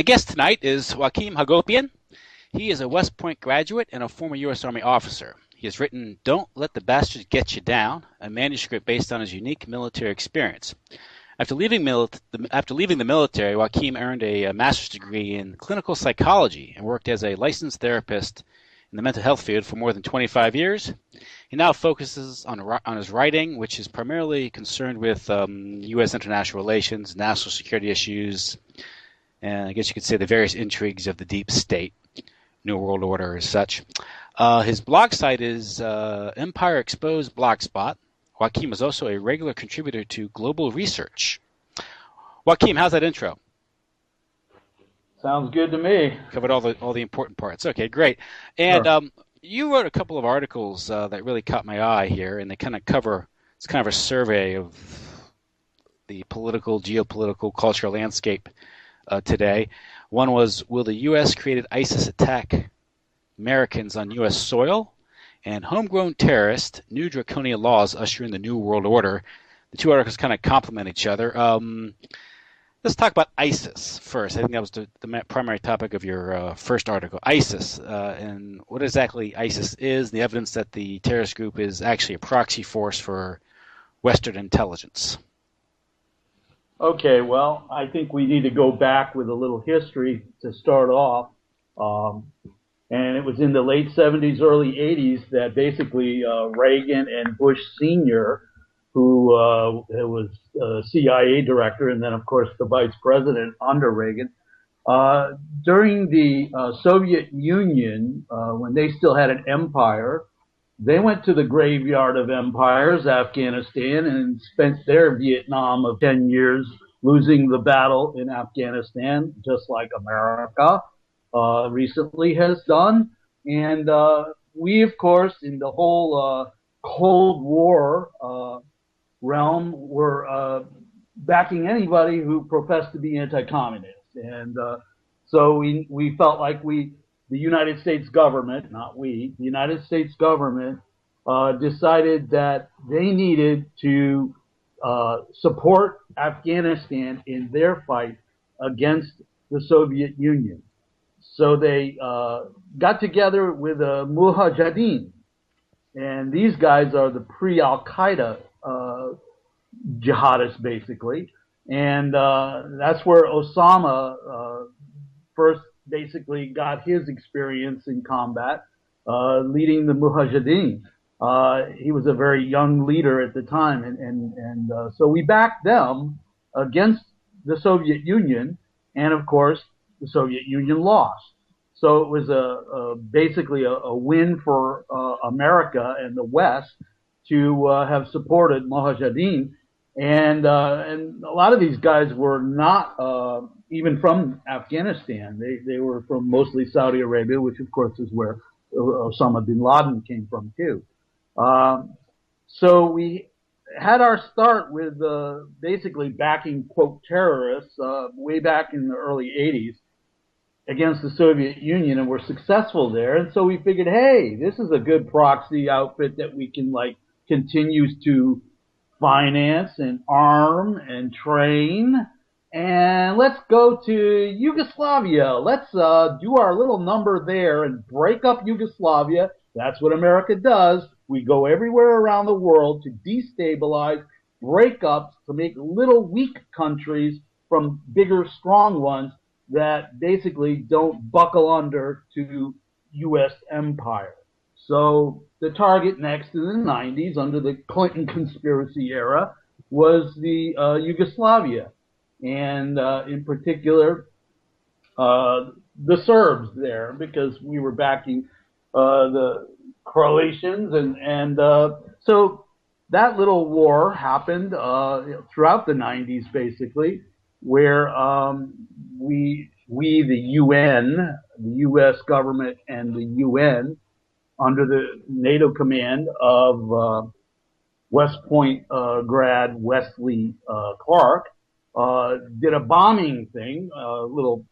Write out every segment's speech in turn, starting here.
My guest tonight is Joachim Hagopian. He is a West Point graduate and a former U.S. Army officer. He has written Don't Let the Bastards Get You Down, a manuscript based on his unique military experience. After leaving the military, Joachim earned a master's degree in clinical psychology and worked as a licensed therapist in the mental health field for more than 25 years. He now focuses on his writing, which is primarily concerned with U.S. international relations, national security issues, and I guess you could say the various intrigues of the deep state, New World Order as such. His blog site is Empire Exposed Blogspot. Joachim is also a regular contributor to Global Research. Joachim, how's that intro? Sounds good to me. Covered all the important parts. Okay, great. And Sure. You wrote a couple of articles that really caught my eye here, and they kind of cover, it's kind of a survey of the political, geopolitical, cultural landscape today. One was, will the U.S. created ISIS attack Americans on U.S. soil? And homegrown terrorists, new draconian laws usher in the New World Order. The two articles kind of complement each other. Let's talk about ISIS first. I think that was the primary topic of your first article, ISIS, and what exactly ISIS is, the evidence that the terrorist group is actually a proxy force for Western intelligence. Okay, well, I think we need to go back with a little history to start off. And it was in the late 70s, early 80s that basically Reagan and Bush Sr., who was CIA director and then, of course, the vice president under Reagan, during the Soviet Union, when they still had an empire, they went to the graveyard of empires, Afghanistan, and spent their Vietnam of 10 years losing the battle in Afghanistan, just like America recently has done. And we, of course, in the whole Cold War realm, were backing anybody who professed to be anti-communist. And so we felt like the United States government, not we, the United States government decided that they needed to support Afghanistan in their fight against the Soviet Union. So they got together with Mujahideen, and these guys are the pre-Al-Qaeda jihadists, basically. And that's where Osama first basically got his experience in combat, leading the Mujahideen. He was a very young leader at the time, and so we backed them against the Soviet Union, and of course, the Soviet Union lost. So it was basically a win for America and the West to have supported Mujahideen. And a lot of these guys were not even from Afghanistan. They were from mostly Saudi Arabia, which of course is where Osama bin Laden came from too. So we had our start with basically backing, quote, terrorists way back in the early 80s against the Soviet Union, and were successful there. And so we figured, hey, this is a good proxy outfit that we can continue to finance and arm and train. And let's go to Yugoslavia. Let's do our little number there and break up Yugoslavia. That's what America does. We go everywhere around the world to destabilize, break up, to make little weak countries from bigger, strong ones that basically don't buckle under to U.S. empire. So the target next in the 90s, under the Clinton conspiracy era, was the Yugoslavia, and in particular the Serbs there, because we were backing the Croatians, and so that little war happened throughout the 90s, basically, where we the UN, the U.S. government, and the UN, under the NATO command of West Point grad Wesley Clark, did a bombing thing, a little,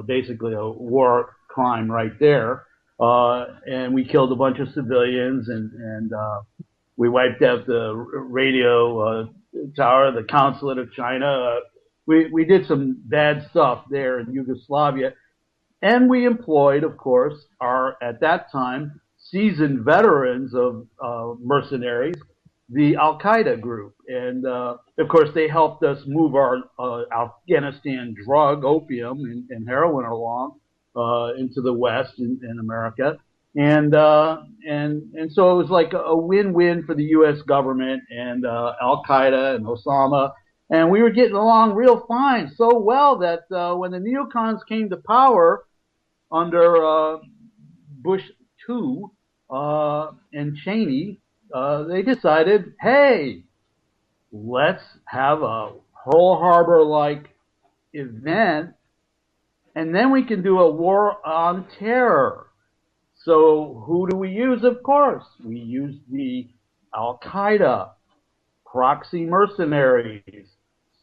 basically a war crime right there, and we killed a bunch of civilians, and we wiped out the radio tower, the consulate of China. we did some bad stuff there in Yugoslavia, and we employed, of course, our at that time seasoned veterans of mercenaries, the Al Qaeda group, and of course they helped us move our Afghanistan drug, opium, and heroin along into the West in America, and so it was like a win-win for the U.S. government and Al Qaeda and Osama, and we were getting along real fine, so well that when the neocons came to power under Bush II and Cheney, they decided, hey, let's have a Pearl Harbor-like event, and then we can do a war on terror. So who do we use? Of course, we use the Al Qaeda proxy mercenaries.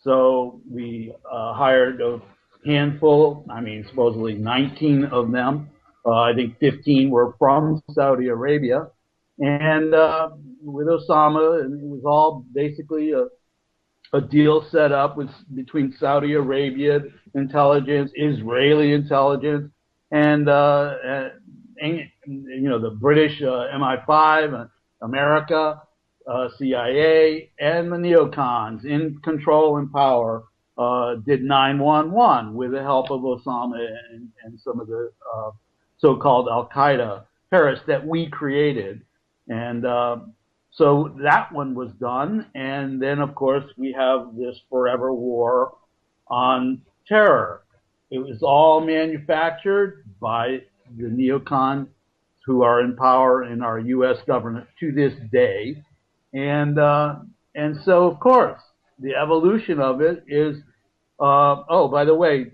So we hired a handful, I mean, supposedly 19 of them. I think 15 were from Saudi Arabia. And with Osama, and it was all basically a deal set up between Saudi Arabia intelligence, Israeli intelligence, and you know, the British MI5, America, CIA, and the neocons in control and power did 911 with the help of Osama and some of the so-called Al Qaeda terrorists that we created. And so that one was done. And then, of course, we have this forever war on terror. It was all manufactured by the neocons who are in power in our U.S. government to this day. And so, of course, the evolution of it is, oh, by the way,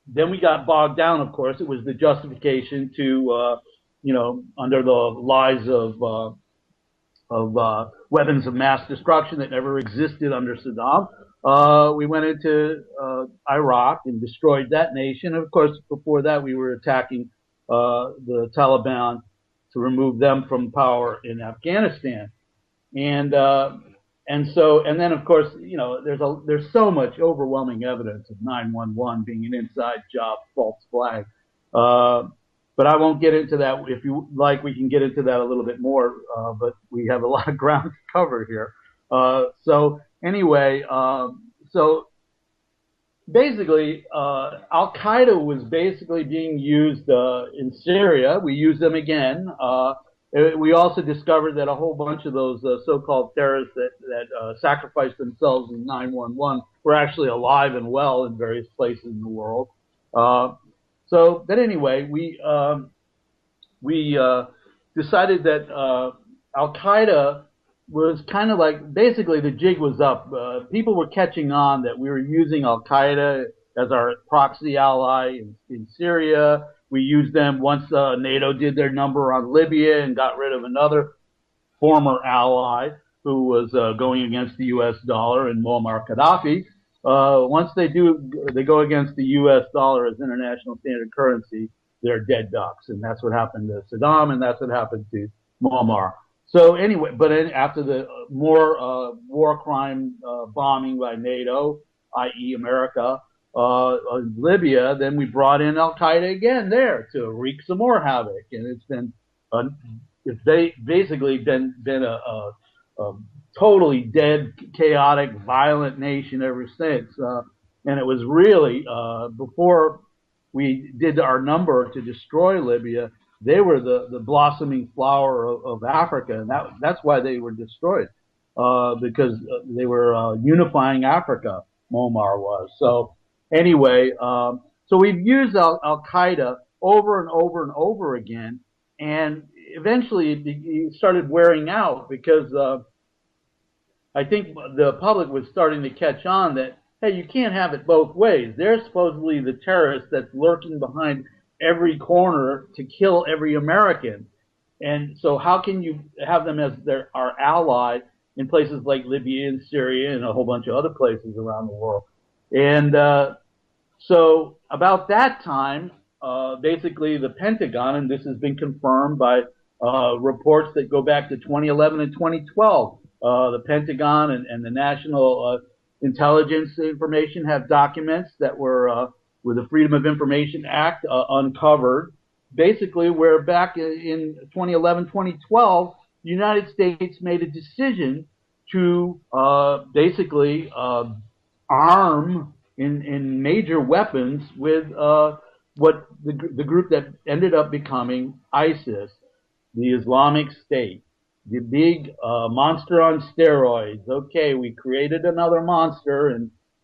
then we got bogged down, of course. It was the justification to, you know, under the lies of weapons of mass destruction that never existed under Saddam. We went into Iraq and destroyed that nation. Of course, before that, we were attacking the Taliban to remove them from power in Afghanistan. And then, of course, you know, there's so much overwhelming evidence of 911 being an inside job, false flag. But I won't get into that. If you like, we can get into that a little bit more. But we have a lot of ground to cover here. So anyway, so basically, Al Qaeda was basically being used in Syria. We used them again. We also discovered that a whole bunch of those so-called terrorists that sacrificed themselves in 911 were actually alive and well in various places in the world. But anyway, we decided that Al Qaeda was kind of like, basically the jig was up. People were catching on that we were using Al Qaeda as our proxy ally in Syria. We used them once NATO did their number on Libya and got rid of another former ally who was going against the U.S. dollar, and Muammar Gaddafi. Once they go against the U.S. dollar as international standard currency, they're dead ducks, and that's what happened to Saddam, and that's what happened to Muammar. So anyway, but after the more war crime bombing by NATO, i.e. America, Libya, then we brought in Al Qaeda again there to wreak some more havoc, and it's basically been a totally dead, chaotic, violent nation ever since. And it was really before we did our number to destroy Libya, they were the blossoming flower of Africa, and that's why they were destroyed, because they were unifying Africa. Muammar was. So anyway, so we've used Al Qaeda over and over and over again, and eventually it started wearing out because I think the public was starting to catch on that, hey, you can't have it both ways. They're supposedly the terrorist that's lurking behind every corner to kill every American. And so how can you have them as our ally in places like Libya and Syria and a whole bunch of other places around the world? And so about that time, basically the Pentagon, and this has been confirmed by reports that go back to 2011 and 2012, the Pentagon and the National intelligence information have documents that were with the Freedom of Information Act uncovered, basically where back in 2011, 2012, the United States made a decision to basically arm in major weapons with what the group that ended up becoming ISIS, the Islamic State, the big monster on steroids. Okay, we created another monster,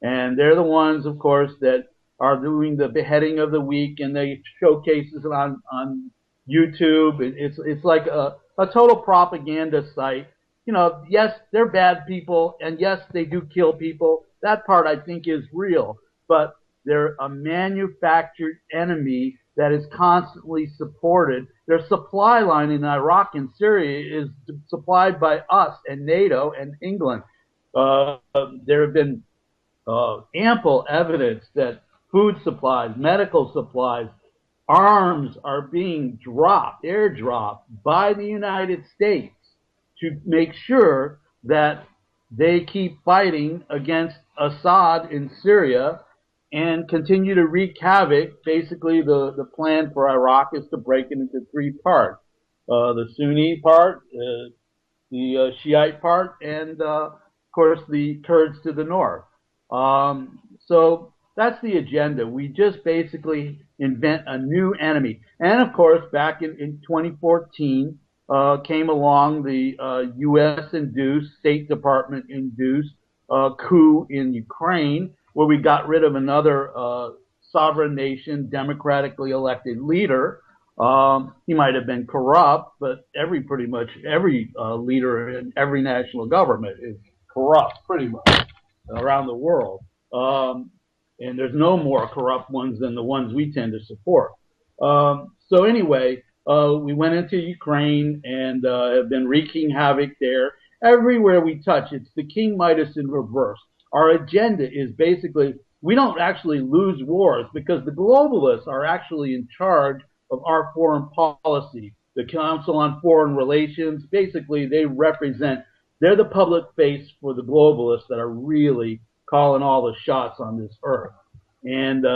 and they're the ones, of course, that are doing the beheading of the week, and they showcases it on YouTube. It's like a total propaganda site. You know, yes, they're bad people, and yes, they do kill people. That part I think is real, but they're a manufactured enemy that is constantly supported. Their supply line in Iraq and Syria is supplied by us and NATO and England. There have been ample evidence that food supplies, medical supplies, arms are being airdropped by the United States to make sure that they keep fighting against Assad in Syria and continue to wreak havoc. Basically, the plan for Iraq is to break it into three parts. The Sunni part, the Shiite part, and of course the Kurds to the north. So that's the agenda. We just basically invent a new enemy. And of course, back in 2014, came along the U.S.-induced, State Department-induced coup in Ukraine, where we got rid of another sovereign nation, democratically elected leader. He might have been corrupt, but pretty much every leader in every national government is corrupt, pretty much, around the world. And there's no more corrupt ones than the ones we tend to support. So anyway, we went into Ukraine and have been wreaking havoc there. Everywhere we touch, it's the King Midas in reverse. Our agenda is basically, we don't actually lose wars because the globalists are actually in charge of our foreign policy. The Council on Foreign Relations, basically they're the public face for the globalists that are really calling all the shots on this earth. And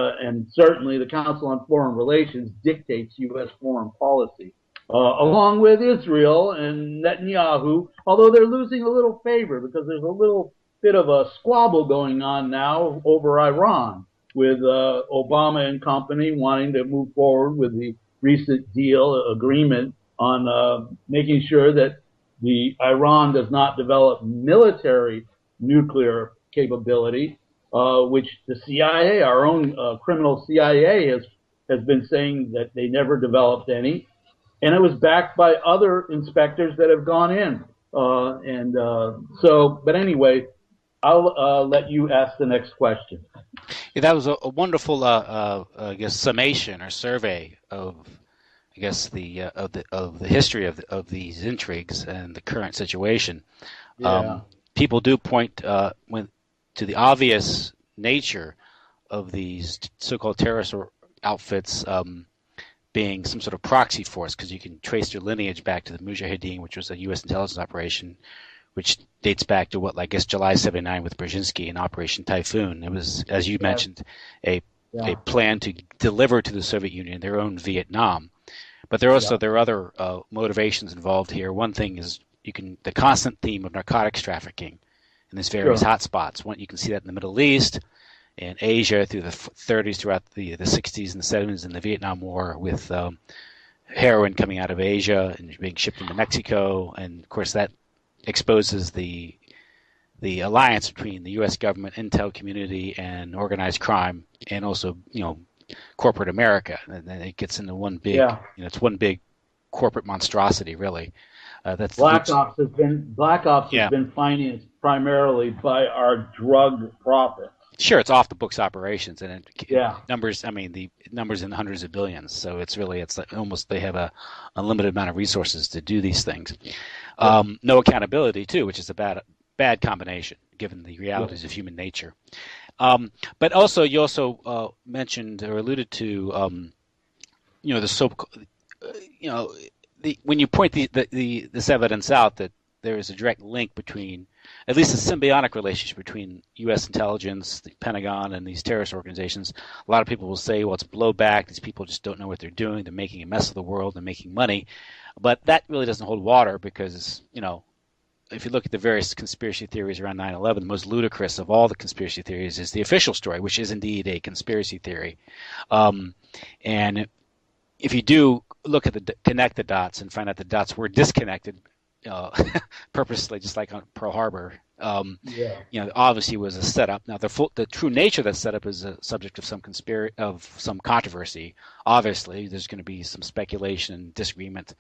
certainly the Council on Foreign Relations dictates U.S. foreign policy, along with Israel and Netanyahu, although they're losing a little favor because there's a little bit of a squabble going on now over Iran, with Obama and company wanting to move forward with the recent agreement on making sure that Iran does not develop military nuclear capability, which the CIA, our own criminal CIA, has been saying that they never developed any. And it was backed by other inspectors that have gone in. But anyway, I'll let you ask the next question. Yeah, that was a wonderful, I guess, summation or survey of, I guess, the history of these intrigues and the current situation. Yeah. People do point to the obvious nature of these so-called terrorist outfits being some sort of proxy force, because you can trace their lineage back to the Mujahideen, which was a U.S. intelligence operation, which dates back to I guess, July '79 with Brzezinski and Operation Typhoon. It was, as you mentioned, a plan to deliver to the Soviet Union their own Vietnam. But there are other motivations involved here. One thing is the constant theme of narcotics trafficking in these various hotspots. You can see that in the Middle East, in Asia through the 30s, throughout the 60s and the 70s, in the Vietnam War, with heroin coming out of Asia and being shipped into Mexico, and of course that exposes the alliance between the U.S. government, intel community, and organized crime, and also corporate America. And then it gets into one big, it's one big corporate monstrosity, really. That's Black Ops has been financed primarily by our drug profits. Sure, it's off the books operations, and numbers. I mean, the numbers in the hundreds of billions. So it's like almost they have a unlimited amount of resources to do these things. No accountability too, which is a bad combination given the realities of human nature. But also, you also mentioned or alluded to, when you point this evidence out that there is a direct link between, at least a symbiotic relationship between U.S. intelligence, the Pentagon, and these terrorist organizations. A lot of people will say, well, it's blowback. These people just don't know what they're doing. They're making a mess of the world. They're making money. But that really doesn't hold water because, if you look at the various conspiracy theories around 9/11, the most ludicrous of all the conspiracy theories is the official story, which is indeed a conspiracy theory. And if you do look at connect the dots and find out the dots were disconnected purposely, just like on Pearl Harbor, obviously was a setup. Now, the true nature of that setup is a subject of some controversy. Obviously, there's going to be some speculation and disagreement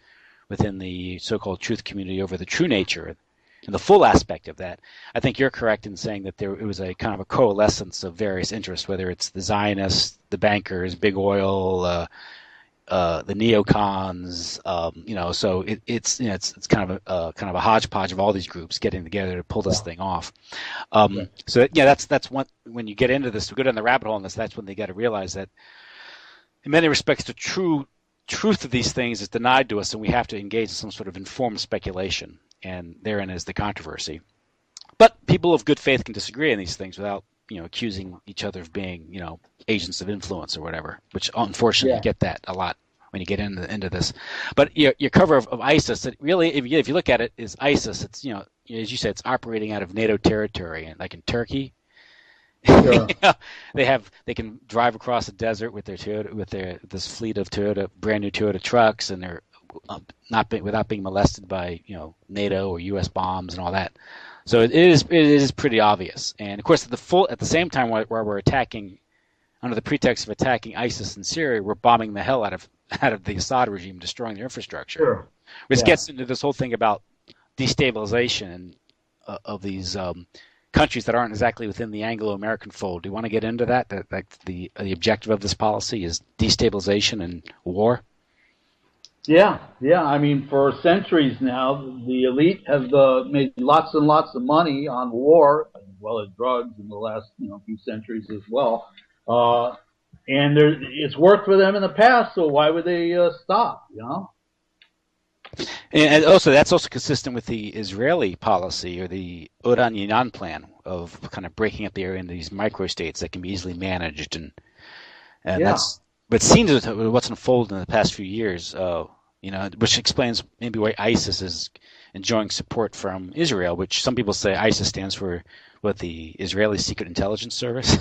within the so-called truth community over the true nature and the full aspect of that. I think you're correct in saying that it was a kind of a coalescence of various interests, whether it's the Zionists, the bankers, big oil, the neocons, so it's kind of a hodgepodge of all these groups getting together to pull this thing off. So that's one. When you get into this, to go down the rabbit hole in this, that's when they got to realize that, in many respects, the truth of these things is denied to us, and we have to engage in some sort of informed speculation. And therein is the controversy. But people of good faith can disagree on these things without, accusing each other of being, agents of influence or whatever, which unfortunately you get that a lot when you get into this. But your cover of ISIS, it really, if you look at it, is ISIS. It's, as you said, it's operating out of NATO territory, and like in Turkey. Sure. They can drive across the desert with this fleet of brand new Toyota trucks, and they're without being molested by NATO or U.S. bombs and all that. So it is pretty obvious. And of course, at the same time, where we're attacking under the pretext of attacking ISIS in Syria, we're bombing the hell out of the Assad regime, destroying their infrastructure. Sure. Which gets into this whole thing about destabilization of these countries that aren't exactly within the Anglo-American fold. Do you want to get into that? That the objective of this policy is destabilization and war? Yeah. I mean, for centuries now, the elite have made lots and lots of money on war, as well as drugs in the last few centuries as well. And it's worked for them in the past, so why would they stop? And also, that's also consistent with the Israeli policy, or the Odan Yinan plan, of kind of breaking up the area into these microstates that can be easily managed, and that's. But it seems what's unfolded in the past few years, which explains maybe why ISIS is enjoying support from Israel, which some people say ISIS stands for the Israeli Secret Intelligence Service.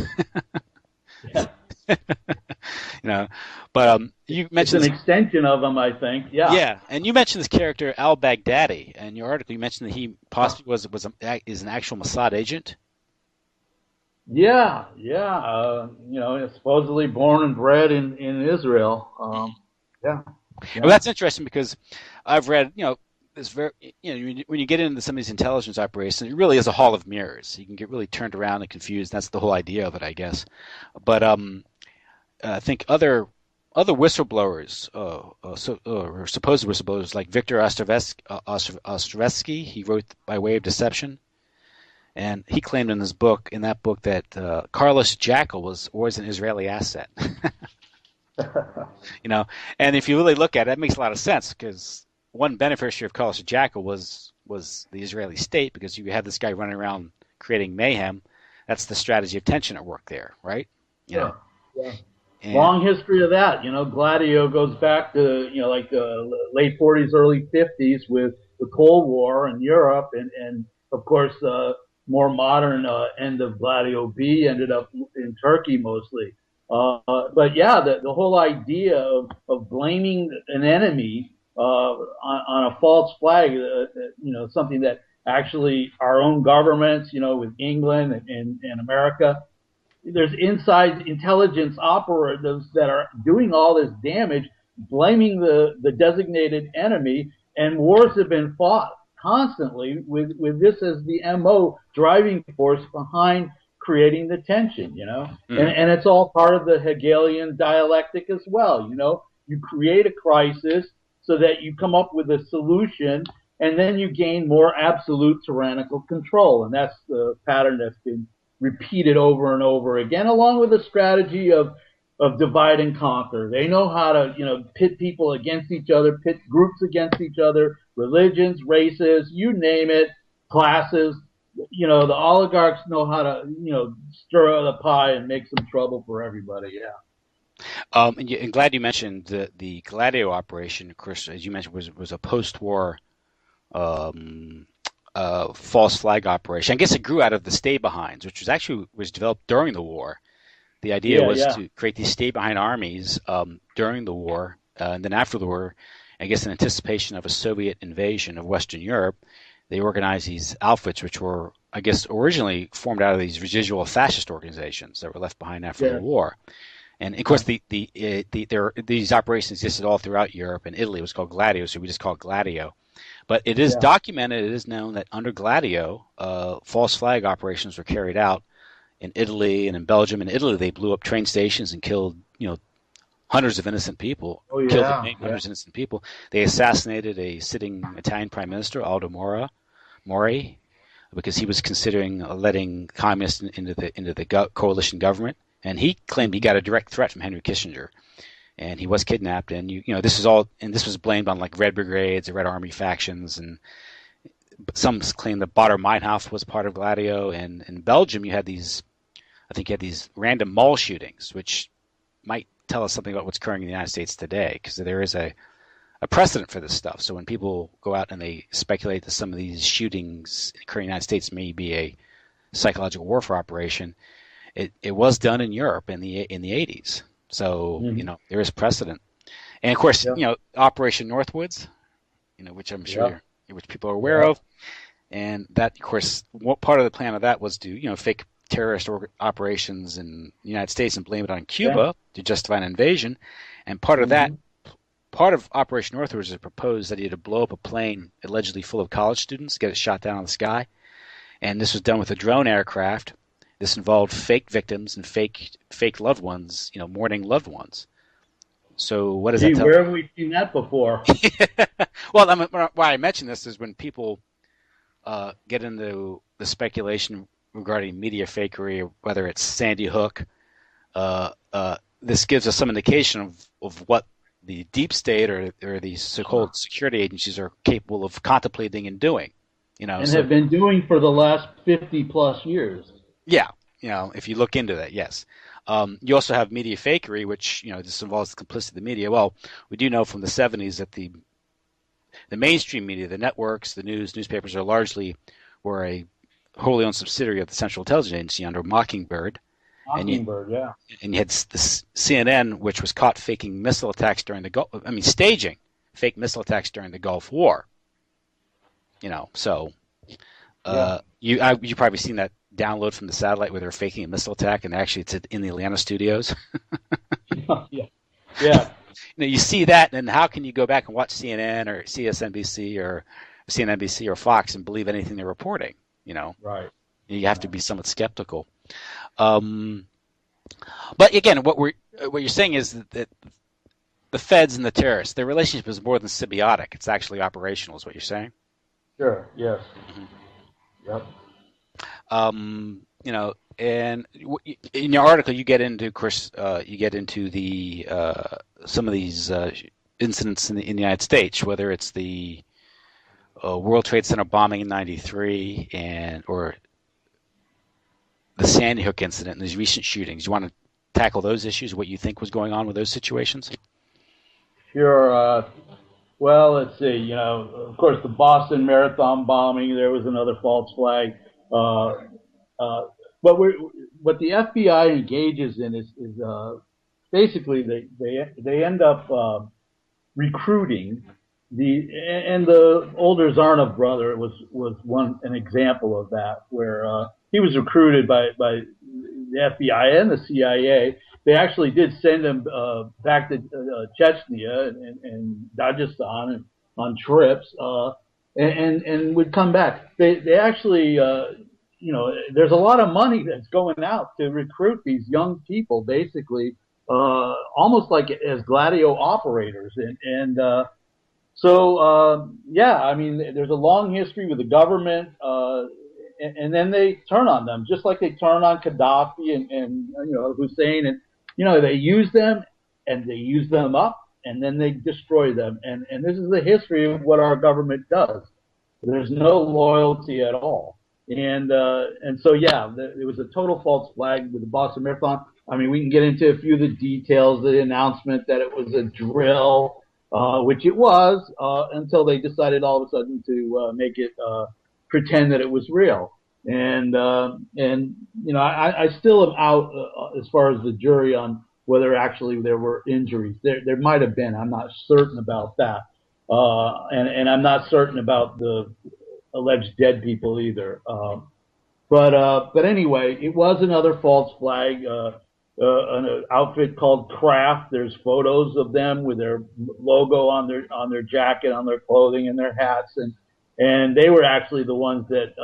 But you mentioned it's an extension of them, I think. Yeah, and you mentioned this character al-Baghdadi, and in your article you mentioned that he possibly is an actual Mossad agent. Yeah. Supposedly born and bred in Israel. Well, that's interesting because I've read, this very, when you get into some of these intelligence operations, it really is a hall of mirrors. You can get really turned around and confused. That's the whole idea of it, I guess. But I think other whistleblowers, or supposed whistleblowers, like Victor Ostrovsky, he wrote By Way of Deception. And he claimed in that book that Carlos Jackal was always an Israeli asset. And if you really look at it, it makes a lot of sense, because one beneficiary of Carlos Jackal was the Israeli state, because you have this guy running around creating mayhem. That's the strategy of tension at work there, right? Yeah. Long history of that. Gladio goes back to like the late 40s, early 50s with the Cold War in Europe, and of course more modern end of Gladio B ended up in Turkey mostly. But yeah, the whole idea of blaming an enemy on a false flag, something that actually our own governments, with England and America, there's inside intelligence operatives that are doing all this damage, blaming the designated enemy, and wars have been fought constantly with this as the MO driving force behind creating the tension, and it's all part of the Hegelian dialectic as well. You create a crisis so that you come up with a solution, and then you gain more absolute tyrannical control. And that's the pattern that's been repeated over and over again, along with a strategy of of divide and conquer. They know how to, pit people against each other, pit groups against each other, religions, races, you name it, classes. The oligarchs know how to, stir the pie and make some trouble for everybody. Yeah. And glad you mentioned the Gladio operation. Of course, as you mentioned, was a post-war false flag operation. I guess it grew out of the stay-behinds, which was developed during the war. The idea was to create these stay-behind armies during the war, and then after the war, I guess in anticipation of a Soviet invasion of Western Europe, they organized these outfits, which were, I guess, originally formed out of these residual fascist organizations that were left behind after the war. And of course, these operations existed all throughout Europe, and Italy was called Gladio, so we just call it Gladio. But it is documented, it is known that under Gladio, false flag operations were carried out in Italy and in Belgium. In Italy, they blew up train stations and killed, hundreds of innocent people. Killed hundreds of innocent people. They assassinated a sitting Italian prime minister, Aldo Mori, because he was considering letting communists into the coalition government. And he claimed he got a direct threat from Henry Kissinger, and he was kidnapped. And this was blamed on like Red Brigades, the Red Army factions, and some claim that Baader Meinhof was part of Gladio. And in Belgium, you had these random mall shootings, which might tell us something about what's occurring in the United States today, because there is a precedent for this stuff. So when people go out and they speculate that some of these shootings occurring in the United States may be a psychological warfare operation, it was done in Europe in the 80s. So there is precedent, and of course Operation Northwoods, which I'm sure which people are aware of, and that of course what part of the plan of that was to fake terrorist operations in the United States and blame it on Cuba to justify an invasion, and part of that. Part of Operation Northwoods is proposed that he had to blow up a plane allegedly full of college students, get it shot down in the sky, and this was done with a drone aircraft. This involved fake victims and fake loved ones, mourning loved ones. So what does that tell? Where have we seen that before? Well, why I mention this is when people get into the speculation regarding media fakery, whether it's Sandy Hook. This gives us some indication of what the deep state or these so-called security agencies are capable of contemplating and doing. Have been doing for the last 50 plus years. Yeah, if you look into that, yes. You also have media fakery, which this involves the complicity of the media. Well, we do know from the 70s that the mainstream media, the networks, the newspapers were a wholly owned subsidiary of the Central Intelligence Agency under Mockingbird. And you had the CNN, which was caught faking missile attacks during staging fake missile attacks during the Gulf War. You've probably seen that download from the satellite where they're faking a missile attack, and actually it's in the Atlanta studios. You see that, and how can you go back and watch CNN or CSNBC or CNNBC or Fox and believe anything they're reporting? Right. You have to be somewhat skeptical. But again, what you're saying is that the feds and the terrorists, their relationship is more than symbiotic. It's actually operational, is what you're saying? Sure. Yes. Yep. And in your article, you get into, of course, the some of these incidents in the United States, whether it's the World Trade Center bombing in '93 or the Sandy Hook incident and these recent shootings. You want to tackle those issues? What you think was going on with those situations? Sure. Well, let's see. Of course, the Boston Marathon bombing. There was another false flag. What the FBI engages in is basically they end up recruiting the older Zarnov brother was an example of that, where he was recruited by the FBI and the CIA. They actually did send him back to Chechnya and Dagestan on trips, and would come back. They actually, there's a lot of money that's going out to recruit these young people, basically, almost like as Gladio operators. There's a long history with the government, and then they turn on them, just like they turn on Gaddafi and Hussein, they use them and they use them up and then they destroy them. And this is the history of what our government does. There's no loyalty at all. And so, yeah, it was a total false flag with the Boston Marathon. I mean, we can get into a few of the details, the announcement that it was a drill, which it was, until they decided all of a sudden to make it pretend that it was real. I still am out as far as the jury on whether actually there were injuries. There might have been. I'm not certain about that. And I'm not certain about the alleged dead people either. But anyway, it was another false flag. An outfit called Kraft. There's photos of them with their logo on their jacket, on their clothing, and their hats, and they were actually the ones that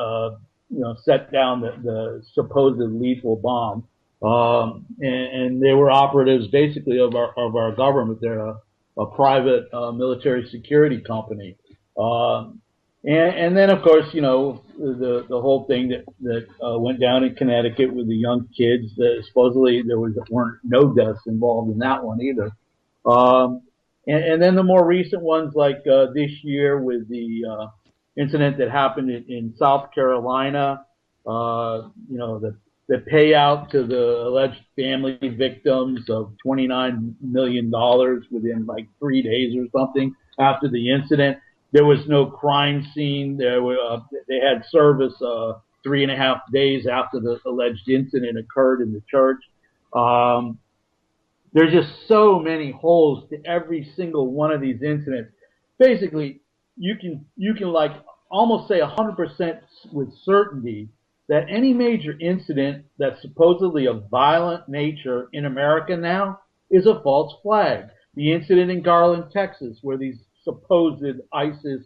set down the supposed lethal bomb. And they were operatives basically of our government. They're a private military security company. And then, of course, the whole thing that went down in Connecticut with the young kids. Supposedly there weren't no deaths involved in that one either. And then the more recent ones, like this year with the incident that happened in South Carolina. The payout to the alleged family victims of $29 million within like 3 days or something after the incident. There was no crime scene. They had service 3.5 days after the alleged incident occurred in the church. There's just so many holes to every single one of these incidents. Basically, you can like almost say 100% with certainty that any major incident that's supposedly of violent nature in America now is a false flag. The incident in Garland, Texas, where these supposed ISIS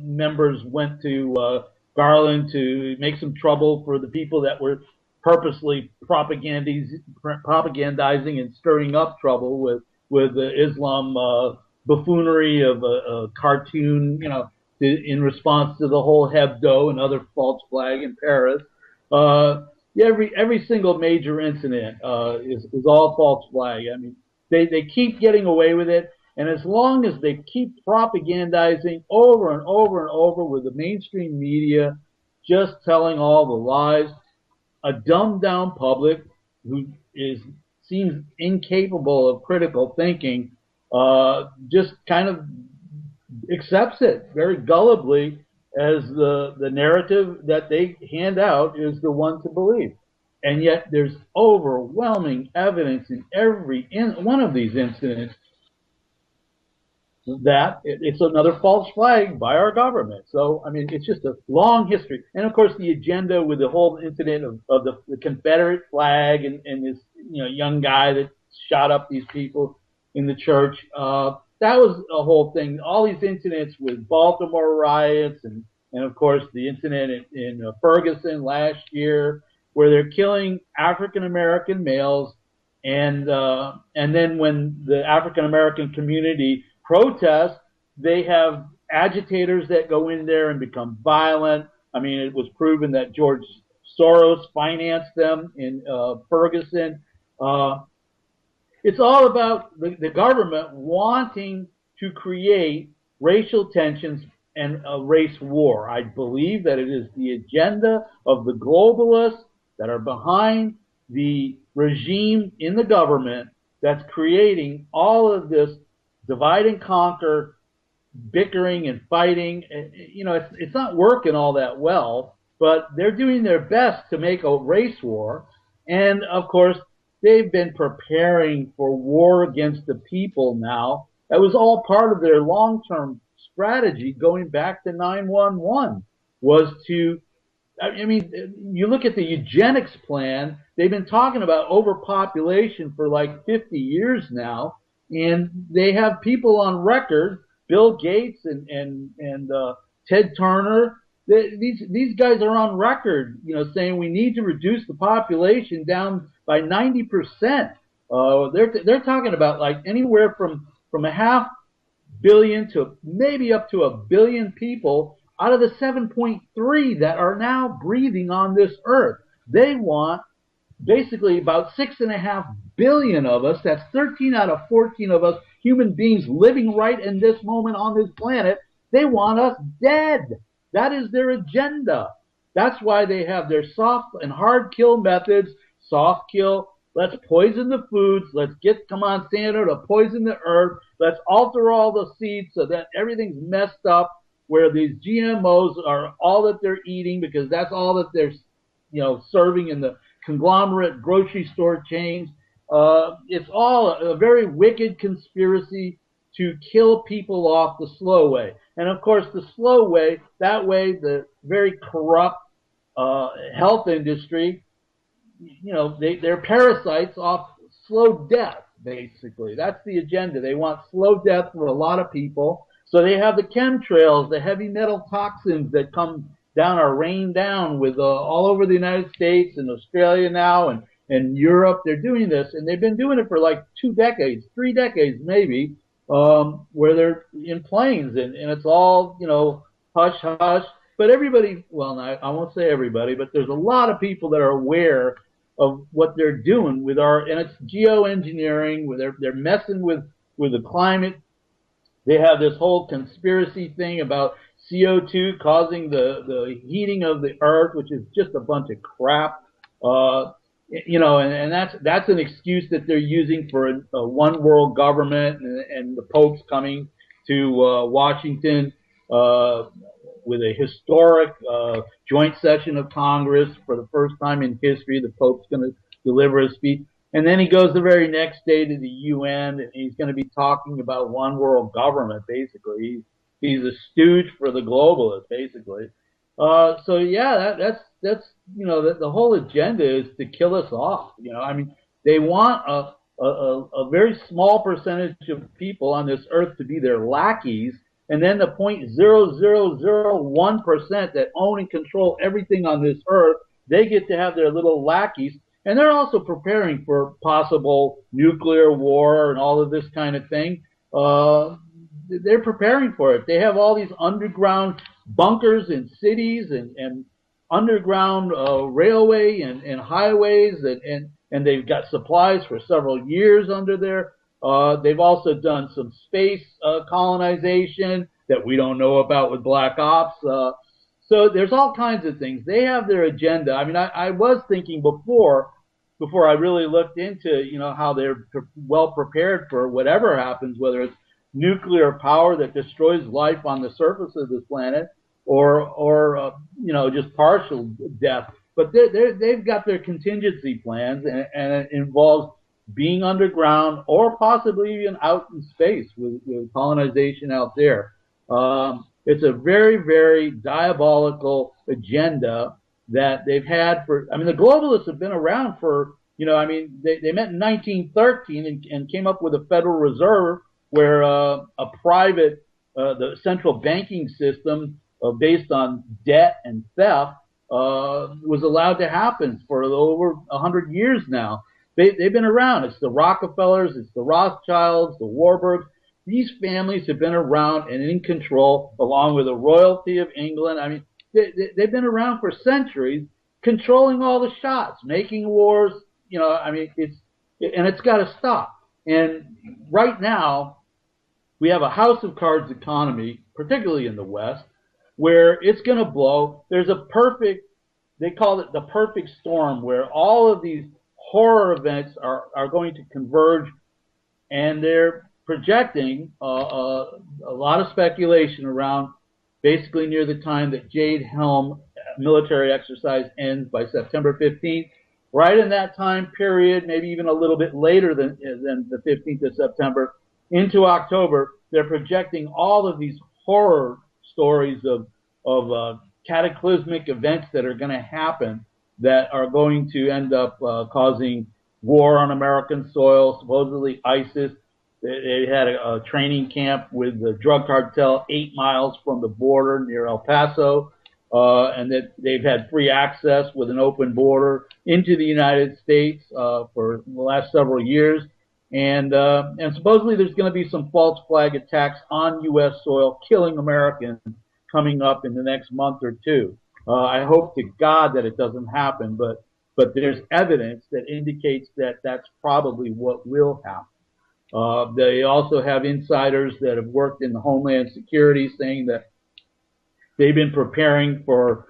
members went to Garland to make some trouble for the people that were purposely propagandizing and stirring up trouble with the Islam buffoonery of a cartoon, in response to the whole Hebdo and other false flag in Paris. Every single major incident is all false flag. I mean, they keep getting away with it, and as long as they keep propagandizing over and over and over with the mainstream media, just telling all the lies, a dumbed down public who seems incapable of critical thinking just kind of accepts it very gullibly as the narrative that they hand out is the one to believe. And yet there's overwhelming evidence in every one of these incidents that it's another false flag by our government. So, I mean, it's just a long history. And, of course, the agenda with the whole incident of the Confederate flag and this young guy that shot up these people in the church, that was a whole thing. All these incidents with Baltimore riots and of course, the incident in Ferguson last year where they're killing African-American males. And then when the African-American community protests, they have agitators that go in there and become violent. I mean, it was proven that George Soros financed them in Ferguson. It's all about the government wanting to create racial tensions and a race war. I believe that it is the agenda of the globalists that are behind the regime in the government that's creating all of this divide and conquer, bickering and fighting. It's not working all that well, but they're doing their best to make a race war. And of course, they've been preparing for war against the people now. That was all part of their long-term strategy going back to 9/11 was to, I mean, you look at the eugenics plan, they've been talking about overpopulation for like 50 years now, and they have people on record, Bill Gates and Ted Turner, these guys are on record, saying we need to reduce the population down by 90%. They're talking about like anywhere from a half billion to maybe up to 1 billion people out of the 7.3 that are now breathing on this earth. They want basically about 6.5 billion of us, that's 13 out of 14 of us human beings living right in this moment on this planet, they want us dead. That is their agenda. That's why they have their soft and hard kill methods. Soft kill, let's poison the foods, let's get Monsanto to poison the earth, let's alter all the seeds so that everything's messed up, where these GMOs are all that they're eating because that's all that they're serving in the conglomerate grocery store chains. It's all a very wicked conspiracy to kill people off the slow way. And of course, the slow way, that way, the very corrupt health industry, they're parasites off slow death, basically. That's the agenda. They want slow death for a lot of people. So they have the chemtrails, the heavy metal toxins that come down are rained down with all over the United States and Australia now and Europe. They're doing this, and they've been doing it for like 2 decades, 3 decades maybe, where they're in planes, and it's all, hush hush. But everybody, well, I won't say everybody, but there's a lot of people that are aware of what they're doing with and it's geoengineering, where they're messing with the climate. They have this whole conspiracy thing about CO2 causing the heating of the earth, which is just a bunch of crap. And that's an excuse that they're using for a one world government, and the Pope's coming to Washington with a historic joint session of Congress for the first time in history. The Pope's going to deliver a speech. And then he goes the very next day to the UN, and he's going to be talking about one world government, basically. He's a stooge for the globalists, basically. So yeah, that's the whole agenda is to kill us off. They want a very small percentage of people on this earth to be their lackeys, and then the 0.0001% that own and control everything on this earth, they get to have their little lackeys. And they're also preparing for possible nuclear war and all of this kind of thing. They're preparing for it. They have all these underground bunkers in cities and underground railway and highways, and they've got supplies for several years under there. They've also done some space colonization that we don't know about with Black Ops. So there's all kinds of things. They have their agenda. I was thinking before I really looked into, how they're well prepared for whatever happens, whether it's nuclear power that destroys life on the surface of this planet, or just partial death. But they've got their contingency plans, and it involves being underground or possibly even out in space with colonization out there. It's a very, very diabolical agenda that they've had the globalists have been around for, they met in 1913 and came up with a Federal Reserve where a private, the central banking system based on debt and theft was allowed to happen for over 100 years now. They've been around. It's the Rockefellers, it's the Rothschilds, the Warburgs. These families have been around and in control, along with the royalty of England. They've been around for centuries, controlling all the shots, making wars. It's got to stop. And right now, we have a house of cards economy, particularly in the West, where it's going to blow. There's they call it the perfect storm, where all of these horror events are going to converge, and they're projecting a lot of speculation around basically near the time that Jade Helm military exercise ends by September 15th. Right in that time period, maybe even a little bit later than the 15th of September, into October, they're projecting all of these horror stories of cataclysmic events that are going to happen that are going to end up causing war on American soil. Supposedly ISIS, they had a training camp with the drug cartel 8 miles from the border near El Paso, and that they've had free access with an open border into the United States for the last several years. And supposedly there's going to be some false flag attacks on U.S. soil, killing Americans, coming up in the next month or two. I hope to God that it doesn't happen, but but there's evidence that indicates that that's probably what will happen. They also have insiders that have worked in the Homeland Security saying that they've been preparing for,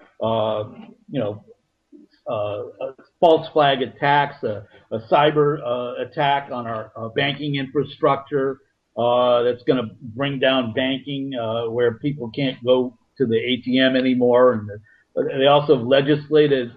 false flag attacks, a cyber attack on our banking infrastructure that's going to bring down banking where people can't go to the ATM anymore. And they also have legislated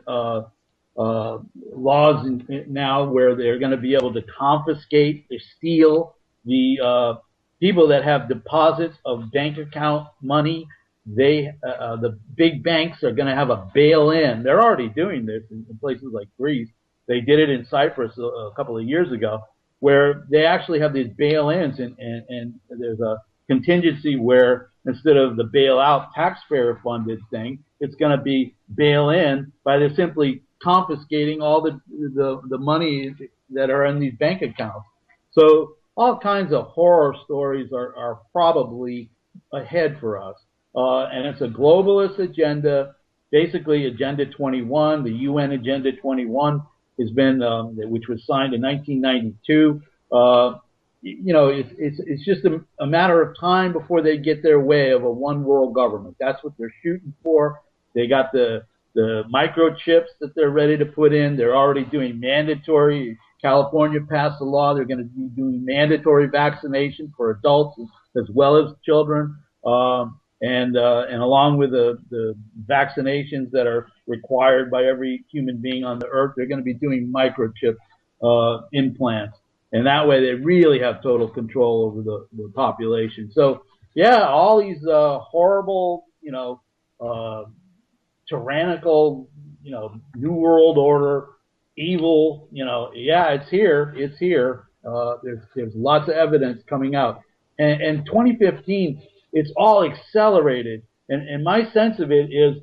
laws now where they're going to be able to confiscate or steal the people that have deposits of bank account money. The big banks are going to have a bail-in. They're already doing this in places like Greece. They did it in Cyprus a couple of years ago, where they actually have these bail-ins, and there's a contingency where instead of the bailout taxpayer-funded thing, it's going to be bail-in by they simply confiscating all the money that are in these bank accounts. So all kinds of horror stories are probably ahead for us. And it's a globalist agenda, basically Agenda 21, the UN Agenda 21 has been, which was signed in 1992. It's just a matter of time before they get their way of a one world government. That's what they're shooting for. They got the microchips that they're ready to put in. They're already doing mandatory. California passed a law. They're going to be doing mandatory vaccination for adults as well as children. And along with the vaccinations that are required by every human being on the earth, they're going to be doing microchip implants. And that way they really have total control over the population. So, yeah, all these horrible, tyrannical, New World Order, evil, yeah, it's here. It's here. There's lots of evidence coming out. And 2015, it's all accelerated. And my sense of it is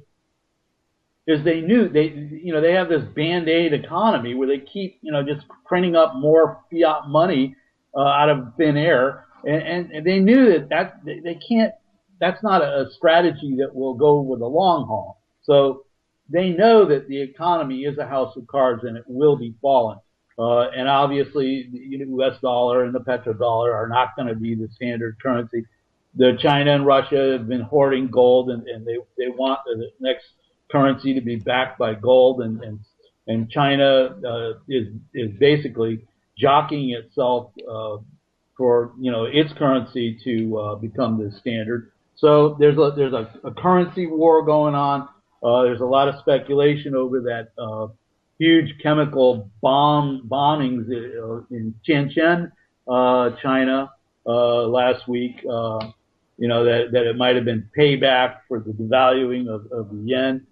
they knew they have this Band-Aid economy where they keep, just printing up more fiat money out of thin air. And they knew that they can't, that's not a strategy that will go with the long haul. So they know that the economy is a house of cards and it will be falling. And obviously the US dollar and the petrodollar are not going to be the standard currency. China and Russia have been hoarding gold, and they want the next currency to be backed by gold, and China is basically jockeying itself for its currency to become the standard. So there's a currency war going on. There's a lot of speculation over that huge chemical bombings in Shenzhen, China, last week. That it might have been payback for the devaluing of the yen,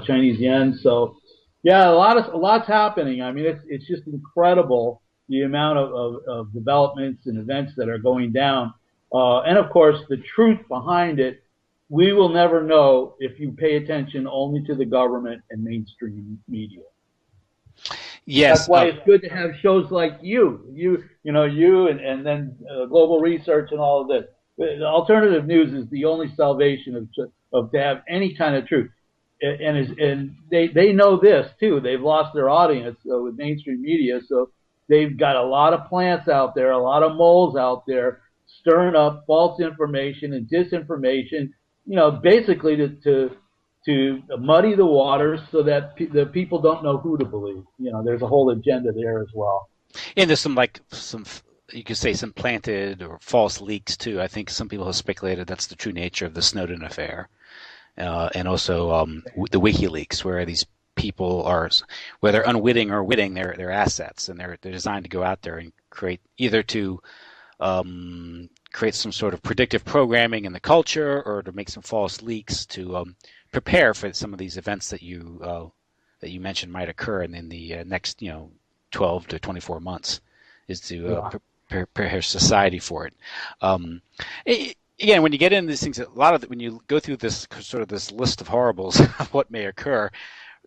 Chinese yen. So, yeah, a lot's happening. I mean, it's just incredible the amount of developments and events that are going down. And of course, the truth behind it, we will never know if you pay attention only to the government and mainstream media. Yes. That's why it's good to have shows like you and then Global Research and all of this. The alternative news is the only salvation of to have any kind of truth, and they know this too. They've lost their audience with mainstream media, so they've got a lot of plants out there, a lot of moles out there, stirring up false information and disinformation. Basically to muddy the waters so that the people don't know who to believe. There's a whole agenda there as well. And there's some you could say some planted or false leaks too. I think some people have speculated that's the true nature of the Snowden affair, and also the WikiLeaks, where these people are, whether unwitting or witting, they're assets, and they're designed to go out there and create create some sort of predictive programming in the culture, or to make some false leaks to prepare for some of these events that you mentioned might occur in the next 12 to 24 months, is to prepare society for it. Again, when you get into these things, when you go through this sort of this list of horribles of what may occur,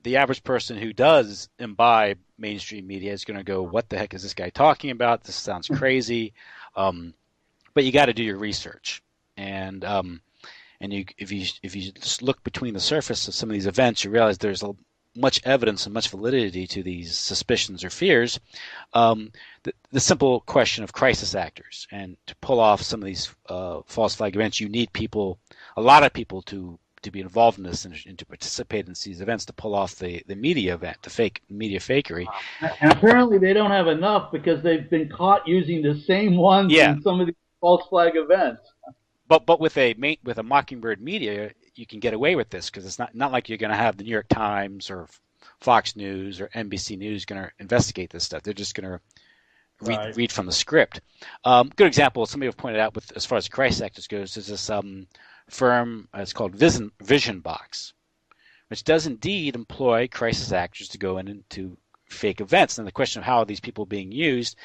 the average person who does imbibe mainstream media is going to go, "What the heck is this guy talking about? This sounds crazy." But you got to do your research, and if you just look between the surface of some of these events, you realize there's much evidence and much validity to these suspicions or fears. The simple question of crisis actors, and to pull off some of these false flag events, you need a lot of people to be involved in this and to participate in these events to pull off the media event, the fake media fakery. And apparently they don't have enough because they've been caught using the same ones in some of these false flag events. But with a Mockingbird media, you can get away with this because it's not like you're going to have the New York Times or Fox News or NBC News going to investigate this stuff. They're just going to read from the script. Good example, somebody have pointed out as far as crisis actors goes, is this firm, it's called Vision Box, which does indeed employ crisis actors to go into fake events. And the question of how are these people being used?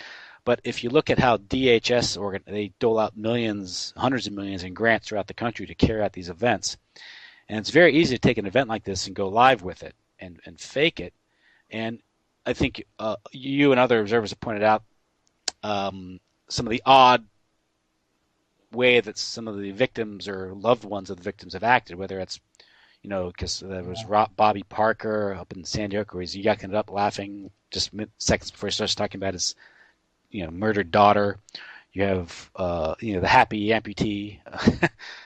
But if you look at how DHS, they dole out millions, hundreds of millions in grants throughout the country to carry out these events. And it's very easy to take an event like this and go live with it and fake it. And I think you and other observers have pointed out some of the odd way that some of the victims or loved ones of the victims have acted, whether it's, because there was Bobby Parker up in San Diego, where he's yucking it up laughing just seconds before he starts talking about his murdered daughter. You have the happy amputee,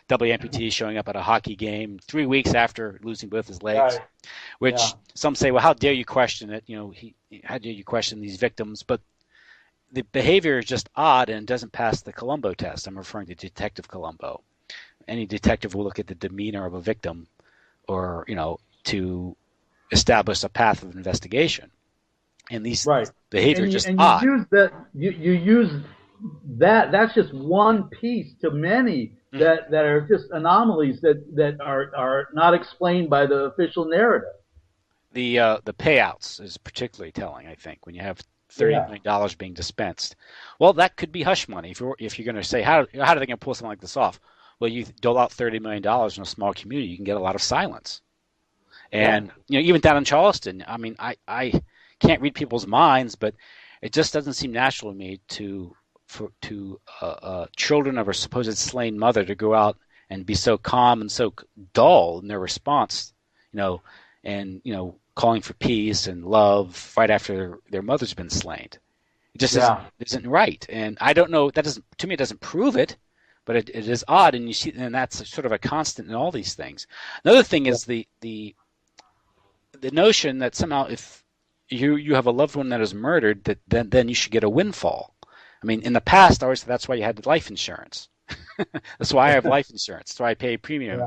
double amputee showing up at a hockey game 3 weeks after losing both his legs, which some say, well, how dare you question it? How dare you question these victims? But the behavior is just odd and doesn't pass the Columbo test. I'm referring to Detective Columbo. Any detective will look at the demeanor of a victim, or to establish a path of investigation. And these behavior is just odd. You use that. That's just one piece to many that are just anomalies that are not explained by the official narrative. The payouts is particularly telling, I think, when you have $30 million being dispensed. Well, that could be hush money. If you're going to say how are they going to pull something like this off? Well, you dole out $30 million in a small community, you can get a lot of silence. And even down in Charleston, I mean, I can't read people's minds, but it just doesn't seem natural to me for children of a supposed slain mother to go out and be so calm and so dull in their response, and calling for peace and love right after their mother's been slain. It just isn't right, and I don't know. That doesn't, to me, it doesn't prove it, but it is odd, and you see, and that's sort of a constant in all these things. Another thing is the notion that somehow if you have a loved one that is murdered, that then you should get a windfall. I mean, in the past, I always said that's why you had life insurance. That's why I have life insurance. That's why I pay a premium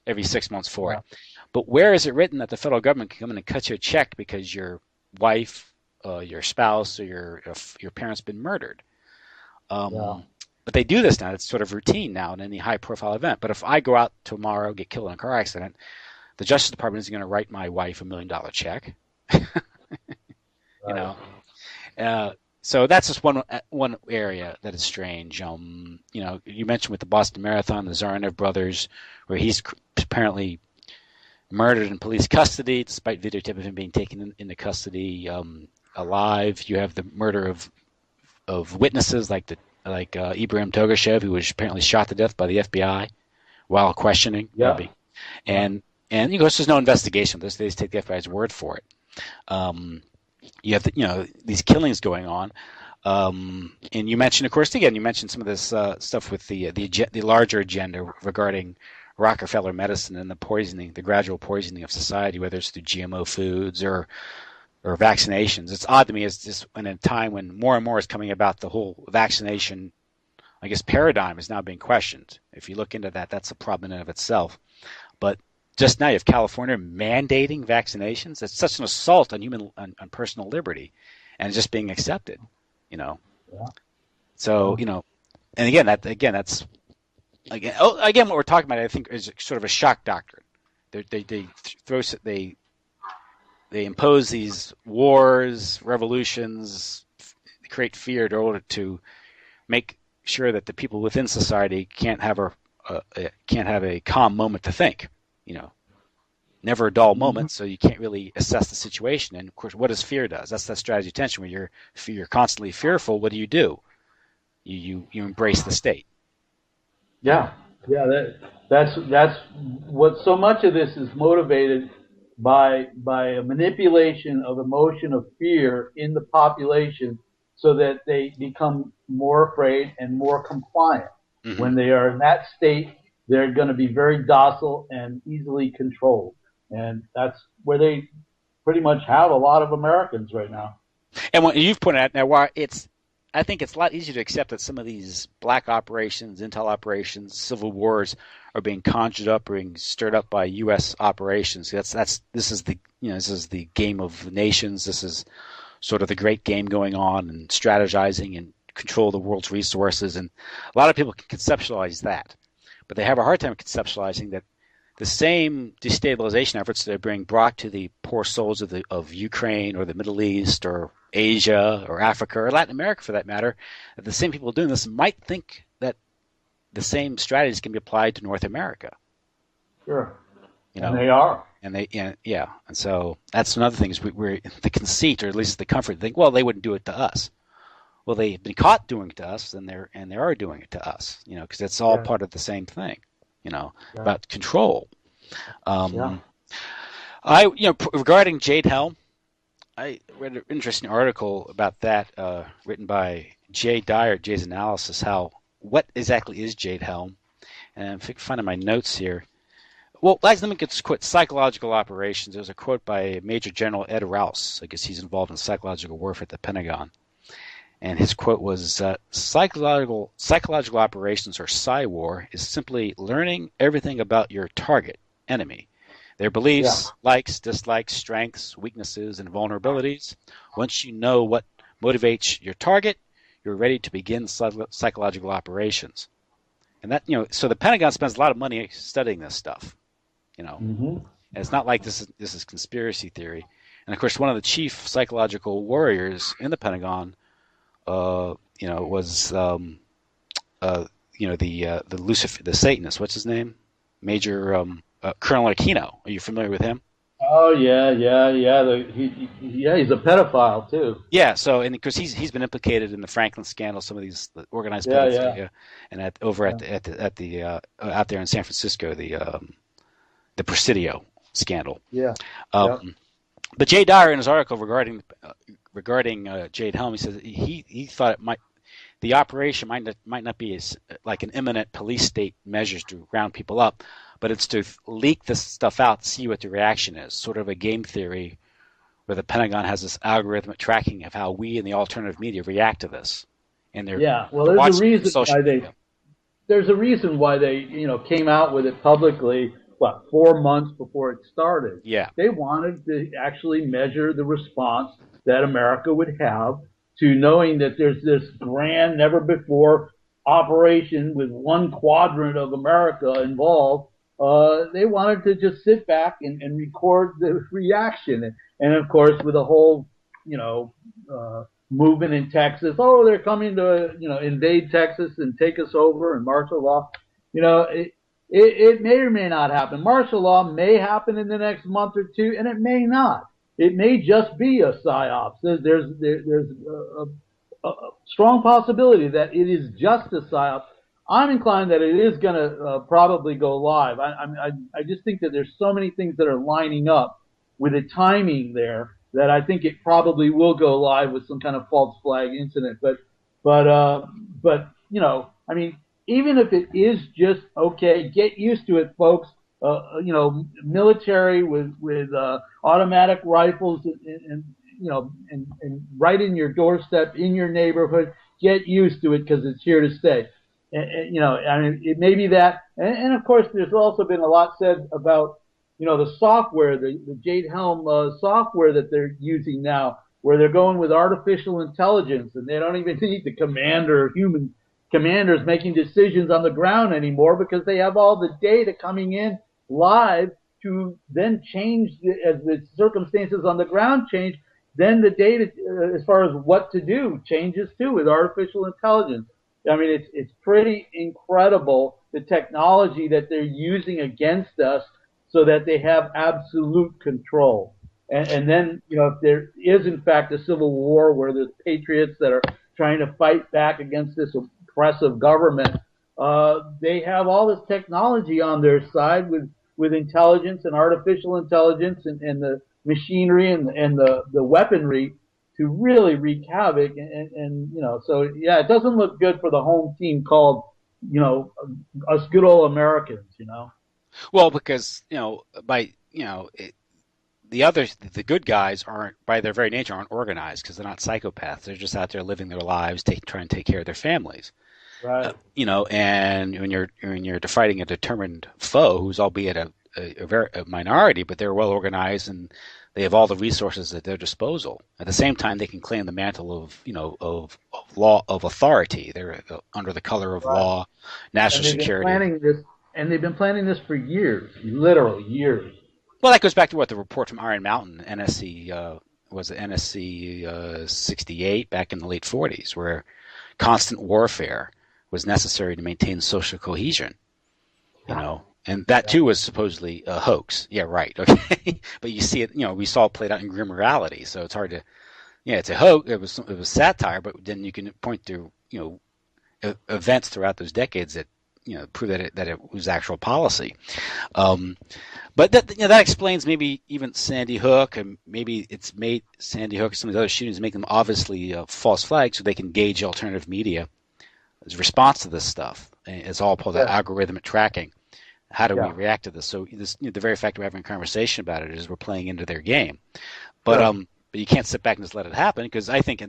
every 6 months for it. But where is it written that the federal government can come in and cut you a check because your wife, your spouse, or your parents been murdered? But they do this now. It's sort of routine now in any high-profile event. But if I go out tomorrow, get killed in a car accident, the Justice Department isn't going to write my wife $1 million check. So that's just one area that is strange. You mentioned with the Boston Marathon, the Zarenev brothers, where he's apparently murdered in police custody, despite videotape of him being taken into custody alive. You have the murder of witnesses like Ibrahim Togashev, who was apparently shot to death by the FBI while questioning. And of course, there's no investigation of this. They just take the FBI's word for it. You have these killings going on, and you mentioned, of course, again, you mentioned some of this stuff with the larger agenda regarding Rockefeller medicine and the gradual poisoning of society, whether it's through GMO foods or vaccinations. It's odd to me, it's just in a time when more and more is coming about, the whole vaccination, I guess, paradigm is now being questioned. If you look into that, that's a problem in and of itself. But just now you have California mandating vaccinations. It's such an assault on on personal liberty, and it's just being accepted, So, and again, that's what we're talking about, I think, is sort of a shock doctrine. They impose these wars, revolutions, create fear in order to make sure that the people within society can't have a calm moment to think. Never a dull moment, so you can't really assess the situation. And of course, what does fear does? That's that strategy of tension. When you're constantly fearful, what do? You embrace the state. That's what so much of this is motivated by a manipulation of emotion of fear in the population so that they become more afraid and more compliant. Mm-hmm. When they are in that state, they're going to be very docile and easily controlled. And that's where they pretty much have a lot of Americans right now. And what you've pointed out now, why I think it's a lot easier to accept that some of these black operations, intel operations, civil wars are being conjured up or being stirred up by U.S. operations. This is the game of nations. This is sort of the great game going on and strategizing and control the world's resources. And a lot of people can conceptualize that, but they have a hard time conceptualizing that the same destabilization efforts that are being brought to the poor souls of Ukraine or the Middle East or Asia or Africa or Latin America, for that matter, that the same people doing this might think that the same strategies can be applied to North America. Sure, and they are. And so that's another thing is we're the conceit, or at least the comfort, to think, well, they wouldn't do it to us. Well, they've been caught doing it to us, and they are doing it to us, because it's all part of the same thing, about control. Regarding Jade Helm, I read an interesting article about that written by Jay Dyer, Jay's Analysis, what exactly is Jade Helm? And if I can find in my notes here. Well, let me get quote psychological operations. There's a quote by Major General Ed Rouse. I guess he's involved in psychological warfare at the Pentagon. And his quote was, psychological operations, or PSYWAR, is simply learning everything about your target enemy. Their beliefs, likes, dislikes, strengths, weaknesses, and vulnerabilities. Once you know what motivates your target, you're ready to begin psychological operations. And that, so the Pentagon spends a lot of money studying this stuff, And it's not like this is conspiracy theory. And of course, one of the chief psychological warriors in the Pentagon, was the Satanist. What's his name? Major Colonel Aquino. Are you familiar with him? Oh yeah. He's a pedophile too. Yeah. So, and because he's been implicated in the Franklin scandal, some of these organized pedophilia, and out there in San Francisco, the Presidio scandal. Yeah. But Jay Dyer, in his article regarding Jade Helm, he says he thought the operation might not be as like an imminent police state measures to round people up, but it's to leak this stuff out, see what the reaction is, sort of a game theory where the Pentagon has this algorithmic tracking of how we in the alternative media react to this. And there's a reason why they came out with it publicly. 4 months before it started? Yeah, they wanted to actually measure the response that America would have to knowing that there's this grand, never before operation with one quadrant of America involved. They wanted to just sit back and record the reaction. And of course, with the whole, movement in Texas, they're coming to, invade Texas and take us over and martial law. It may or may not happen. Martial law may happen in the next month or two, and it may not. It may just be a psyops. There's a strong possibility that it is just a psyops. I'm inclined that it is going to probably go live. I just think that there's so many things that are lining up with the timing there that I think it probably will go live with some kind of false flag incident. But even if it is just okay, get used to it, folks. Military with automatic rifles and right in your doorstep, in your neighborhood. Get used to it because it's here to stay. It may be that, and of course, there's also been a lot said about the software, the Jade Helm software that they're using now, where they're going with artificial intelligence, and they don't even need the commander or human commanders making decisions on the ground anymore because they have all the data coming in live to then change as the circumstances on the ground change. Then the data, as far as what to do, changes too with artificial intelligence. It's pretty incredible the technology that they're using against us so that they have absolute control. And then, if there is in fact a civil war where there's patriots that are trying to fight back against this oppressive government, they have all this technology on their side with with intelligence and artificial intelligence and the machinery and the weaponry to really wreak havoc. And, you know, so yeah, it doesn't look good for the home team called, you know, us good old Americans, you know. Well, because by the others, the good guys aren't, by their very nature, aren't organized because they're not psychopaths. They're just out there living their lives, trying to take care of their families. Right. And when you're fighting a determined foe, who's albeit a minority, but they're well organized and they have all the resources at their disposal. At the same time, they can claim the mantle of law, of authority. They're under the color of Right. law, national security. They've been planning this for years, literally years. Well, that goes back to what the report from Iron Mountain, NSC, was it NSC 68 back in the late 40s, where constant warfare was necessary to maintain social cohesion, and that too was supposedly a hoax. Yeah, right. Okay, but you see it. We saw it played out in grim reality. So it's hard to, it's a hoax. It was satire, but then you can point to events throughout those decades that prove that it was actual policy. But that explains maybe even Sandy Hook, and maybe it's made Sandy Hook, some of the other shootings, make them obviously false flags, so they can gauge alternative media as a response to this stuff. It's all part of algorithmic tracking. How do we react to this? So the very fact we're having a conversation about it is we're playing into their game. But but you can't sit back and just let it happen, because I think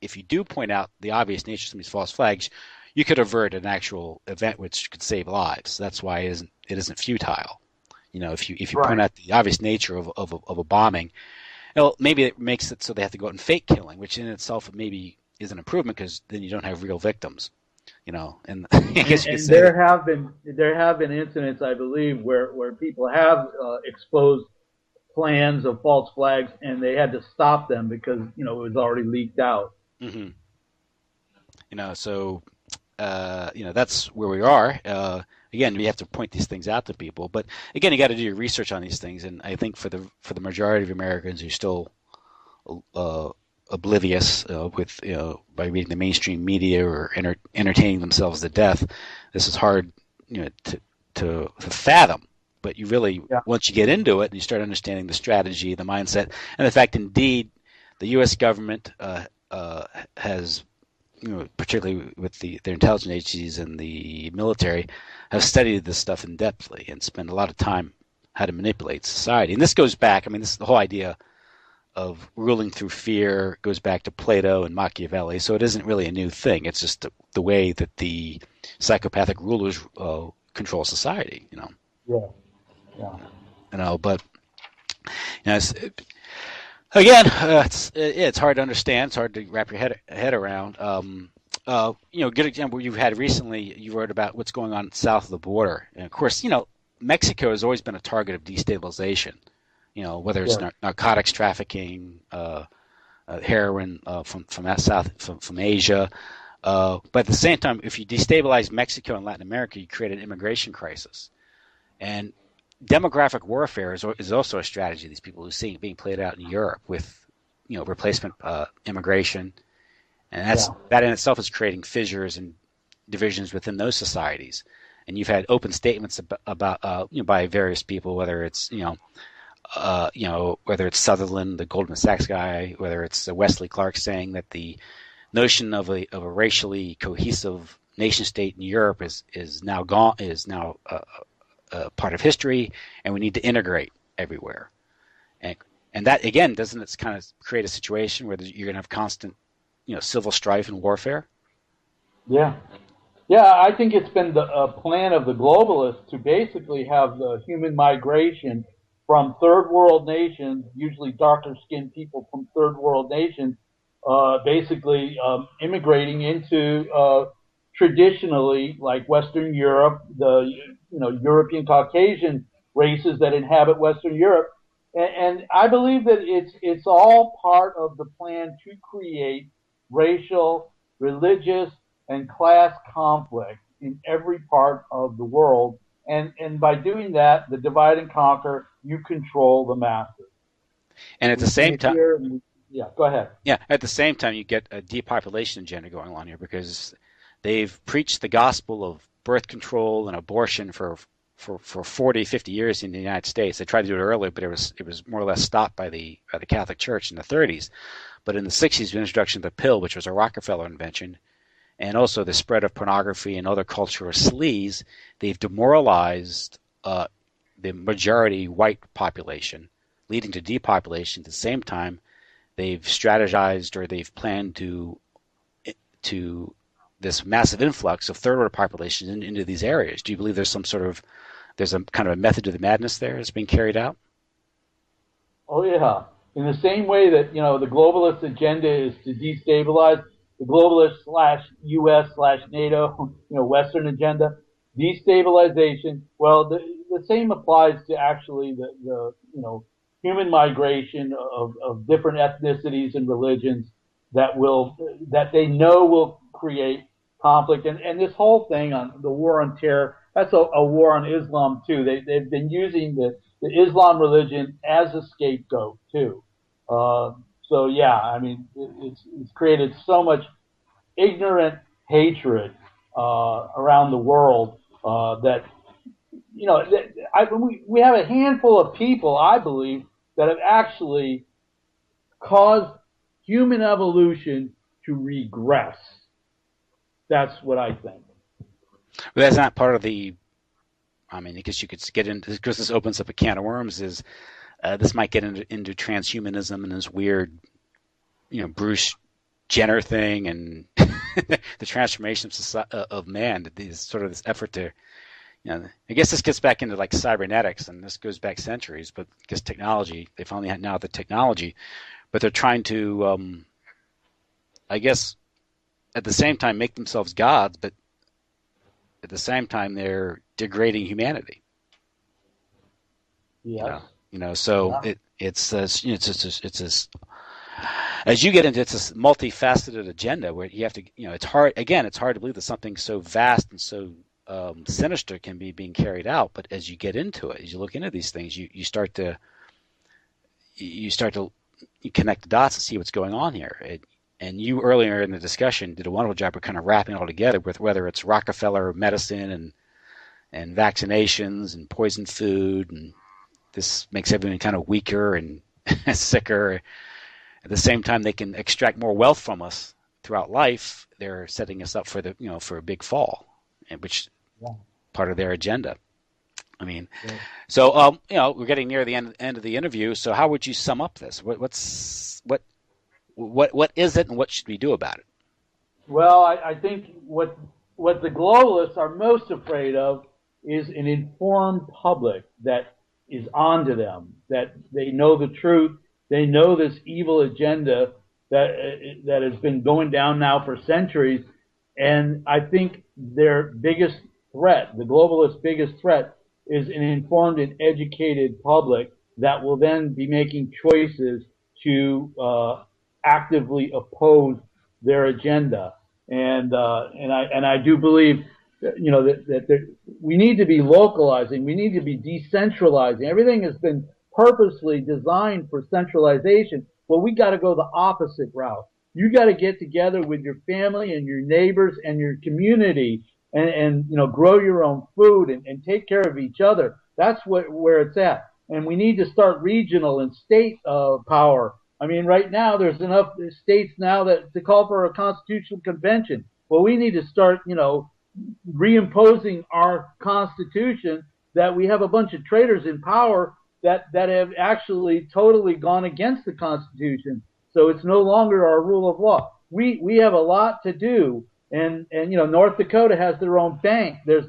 if you do point out the obvious nature of some of these false flags, you could avert an actual event which could save lives. That's why it isn't futile. If you point out the obvious nature of a bombing, maybe it makes it so they have to go out and fake killing, which in itself maybe is an improvement, because then you don't have real victims. And I guess you could say there have been incidents, I believe, where people have exposed plans of false flags, and they had to stop them because it was already leaked out. Mm-hmm. So that's where we are. Again, we have to point these things out to people, but again, you got to do your research on these things. And I think for the majority of Americans who still oblivious by reading the mainstream media or entertaining themselves to death, this is hard to fathom. But you really, once you get into it and you start understanding the strategy, the mindset, and the fact, indeed, the U.S. government has, particularly with their intelligence agencies and the military, have studied this stuff in depthly and spent a lot of time how to manipulate society. And this goes back, this is the whole idea of ruling through fear, goes back to Plato and Machiavelli. So it isn't really a new thing. It's just the way that the psychopathic rulers control society. But it's hard to understand. It's hard to wrap your head around. Good example you've had recently. You wrote about what's going on south of the border, and of course, Mexico has always been a target of destabilization. Whether it's narcotics trafficking, heroin from that south from Asia. But at the same time, if you destabilize Mexico and Latin America, you create an immigration crisis. And demographic warfare is also a strategy these people who see it being played out in Europe with replacement immigration, and that in itself is creating fissures and divisions within those societies. And you've had open statements about by various people, whether it's whether it's Sutherland, the Goldman Sachs guy, whether it's Wesley Clark saying that the notion of a racially cohesive nation state in Europe is now part of history, and we need to integrate everywhere. And that, again, doesn't it kind of create a situation where you're going to have constant, civil strife and warfare? Yeah. Yeah, I think it's been the plan of the globalists to basically have the human migration from third world nations, usually darker skinned people from third world nations, basically immigrating into traditionally, like Western Europe, the European Caucasian races that inhabit Western Europe, and I believe that it's all part of the plan to create racial, religious, and class conflict in every part of the world, and by doing that, the divide and conquer, you control the masses. And at the same time, go ahead. Yeah, at the same time, you get a depopulation agenda going on here, because they've preached the gospel of birth control and abortion for for 40, 50 years in the United States. They tried to do it earlier, but it was more or less stopped by the Catholic Church in the 30s. But in the 60s, the introduction of the pill, which was a Rockefeller invention, and also the spread of pornography and other cultural sleaze, they've demoralized the majority white population, leading to depopulation. At the same time, they've strategized or they've planned to this massive influx of third order population into these areas. Do you believe there's a kind of a method to the madness there that's being carried out? Oh yeah. In the same way that, the globalist agenda is to destabilize the globalist /US/NATO, Western agenda, destabilization. Well, the same applies to actually the human migration of different ethnicities and religions that they know will create conflict. And this whole thing on the war on terror, that's a war on Islam too. They've been using the Islam religion as a scapegoat too. So yeah, I mean, it's created so much ignorant hatred around the world that we have a handful of people, I believe, that have actually caused human evolution to regress. That's what I think. But that's not part of the. I mean, I guess you could get into, because this opens up a can of worms. Is this might get into transhumanism and this weird, Bruce Jenner thing and the transformation of man. This effort to, I guess this gets back into like cybernetics, and this goes back centuries. But I guess technology, they finally had now the technology, but they're trying to, I guess, at the same time make themselves gods, but at the same time they're degrading humanity. Yeah. So yeah. It's as you get into, it's this multifaceted agenda where you have to, it's hard to believe that something so vast and so sinister can be being carried out. But as you get into it, as you look into these things, you start to connect the dots and see what's going on here. And you earlier in the discussion did a wonderful job of kind of wrapping it all together with whether it's Rockefeller medicine and vaccinations and poisoned food, and this makes everyone kind of weaker and sicker. At the same time, they can extract more wealth from us throughout life. They're setting us up for for a big fall, which part of their agenda. I mean, so we're getting near the end of the interview. So how would you sum up this? What is it, and what should we do about it? Well, I think what the globalists are most afraid of is an informed public that is onto them, that they know the truth, they know this evil agenda that has been going down now for centuries, and I think their biggest threat, the globalists' biggest threat, is an informed and educated public that will then be making choices to actively oppose their agenda. And I do believe that we need to be localizing, we need to be decentralizing. Everything has been purposely designed for centralization. Well, we got to go the opposite route. You got to get together with your family and your neighbors and your community and grow your own food and take care of each other. That's where it's at. And we need to start regional and state power. I mean, right now there's enough states now that to call for a constitutional convention. Well, we need to start, reimposing our constitution, that we have a bunch of traitors in power that have actually totally gone against the Constitution. So it's no longer our rule of law. We have a lot to do, and North Dakota has their own bank. There's